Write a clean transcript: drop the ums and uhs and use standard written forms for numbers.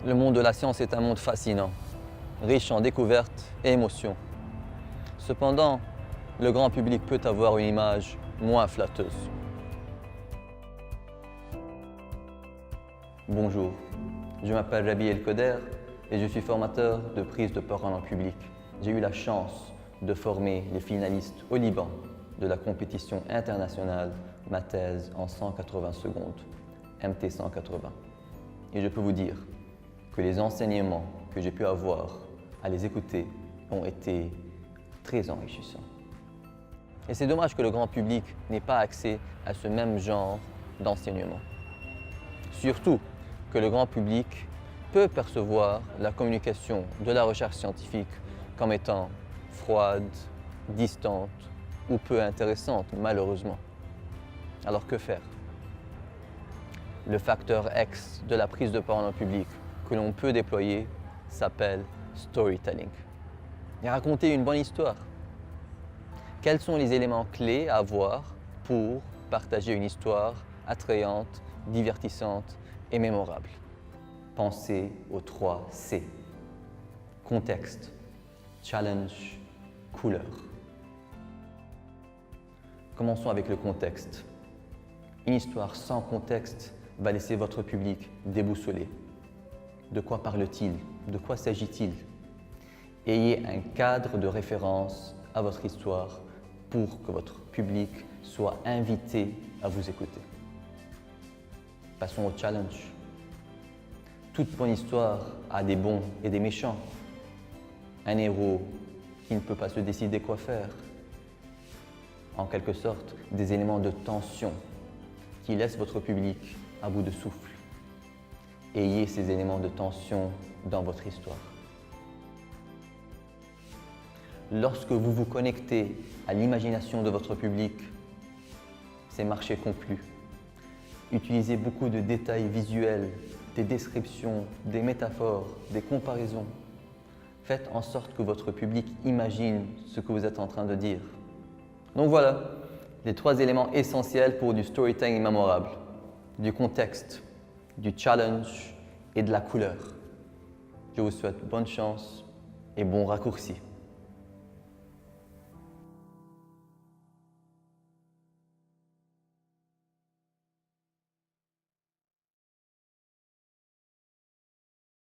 Le monde de la science est un monde fascinant, riche en découvertes et émotions. Cependant, le grand public peut avoir une image moins flatteuse. Bonjour, je m'appelle Rabi El-Koder et je suis formateur de prise de parole en public. J'ai eu la chance de former les finalistes au Liban de la compétition internationale Ma thèse en 180 secondes, MT 180. Et je peux vous dire que les enseignements que j'ai pu avoir à les écouter ont été très enrichissants. Et c'est dommage que le grand public n'ait pas accès à ce même genre d'enseignement. Surtout que le grand public peut percevoir la communication de la recherche scientifique comme étant froide, distante ou peu intéressante, malheureusement. Alors que faire? Le facteur X de la prise de parole en public que l'on peut déployer s'appelle storytelling. Et raconter une bonne histoire. Quels sont les éléments clés à avoir pour partager une histoire attrayante, divertissante et mémorable? Pensez aux 3 C. Contexte, challenge, couleur. Commençons avec le contexte. Une histoire sans contexte va laisser votre public déboussolé. De quoi parle-t-il? De quoi s'agit-il? Ayez un cadre de référence à votre histoire pour que votre public soit invité à vous écouter. Passons au challenge. Toute bonne histoire a des bons et des méchants. Un héros qui ne peut pas se décider quoi faire. En quelque sorte, des éléments de tension qui laissent votre public à bout de souffle. Ayez ces éléments de tension dans votre histoire. Lorsque vous vous connectez à l'imagination de votre public, c'est marché conclu. Utilisez beaucoup de détails visuels, des descriptions, des métaphores, des comparaisons. Faites en sorte que votre public imagine ce que vous êtes en train de dire. Donc voilà, les 3 éléments essentiels pour du storytelling mémorable. Du contexte, du challenge et de la couleur. Je vous souhaite bonne chance et bon raccourci.